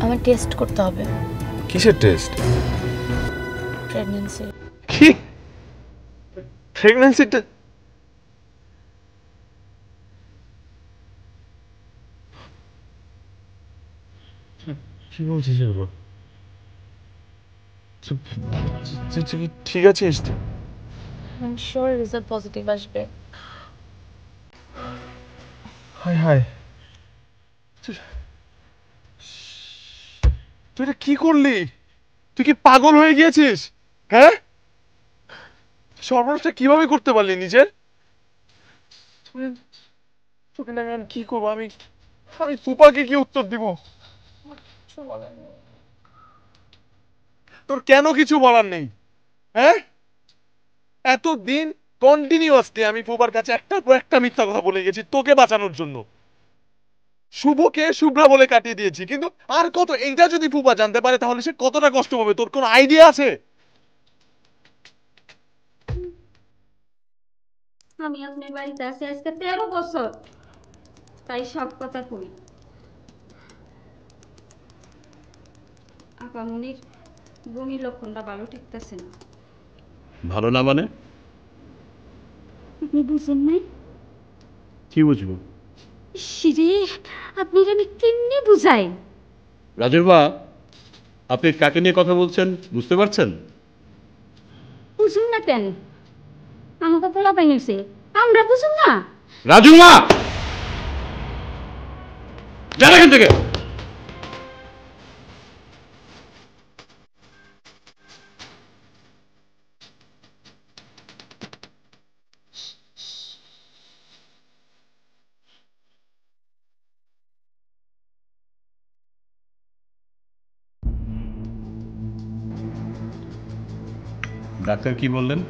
আমার টেস্ট করতে হবে। কিসের টেস্ট? প্রেগন্যান্সি। কি? প্রেগন্যান্সিটা? কি বলছিস এগুলো? তুই ঠিক আছিস? I am sure result positive আসবে। হায় হায়, তুই এটা কি করলি? তুই কি পাগল হয়ে গিয়েছিস? হ্যাঁ, সর্বনাশটা কিভাবে করতে পারলি নিজের? তোকে না আমি কি করবো? আমি আমি ফুপাকে কি উত্তর দিব? তোর কেন কিছু বলার নেই? হ্যাঁ, এতদিন কন্টিনিউয়াসলি আমি ফুপার কাছে একটার পর একটা মিথ্যা কথা বলে গেছি তোকে বাঁচানোর জন্য। শুভকে শুভ্রা বলে কাটিয়ে দিয়েছি, কিন্তু আর কত? এইটা যদি ফুপা জানতে পারে তাহলে সে কতটা কষ্ট পাবে, তোর কোনো আইডিয়া আছে? আমি আপনার বাড়িতে আছি আজকে 13 বছর, তাই সব কথা কই। আপামনির বমির লক্ষণটা ভালো ঠেকতেছে না। ভালো না মানে? আপনি বুঝেন নাই? কি বুঝবো? সিরে, আপনি আমি কেমনি বুঝাই? রাজুর মা, আপনি কাকে নিয়ে কথা বলছেন বুঝতে পারছেন? বুঝুন না কেন? আমাকে পোলা পাইছে, আমরা বুঝুন না? রাজুর মা, যান এখান থেকে। ডাক্তার কি বললেন?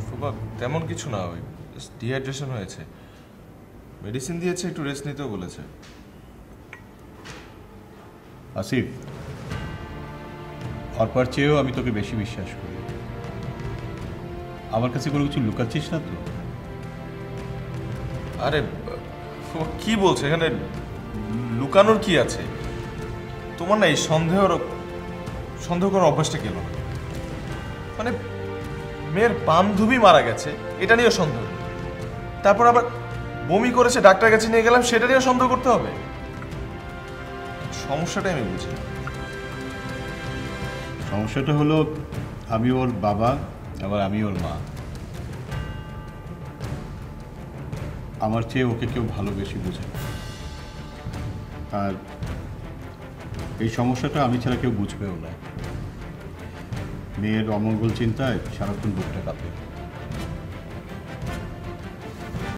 ফুপা তেমন কিছু না, ওই ডিহাইড্রেশন হয়েছে, মেডিসিন দিয়েছে, একটু রেস্ট নিতেও বলেছে। আসিফ, অর্পার চেয়েও আমি তোকে বেশি বিশ্বাস করি। আমার কাছে কোনো কিছু লুকাচ্ছিস না তো? আরে ফুপা কি বলছে? এখানে লুকানোর কি আছে? তোমার না এই সন্দেহ করার অভ্যাসটা গেল না। মানে মেয়ের বান্ধবী মারা গেছে এটা নিয়ে সন্দেহ, তারপর আবার বমি করেছে ডাক্তার কাছে নিয়ে গেলাম সেটা নিয়ে সন্দেহ করতে হবে? সমস্যাটাই আমি বুঝি না। সমস্যাটা হলো আমি ওর বাবা, আবার আমি ওর মা। আমার চেয়ে ওকে কেউ ভালো বেশি বোঝে, আর এই সমস্যাটা আমি ছাড়া কেউ বুঝবেও না। মেয়ের অমঙ্গল চিন্তায় সারাক্ষণ বুকটা কাঁপে।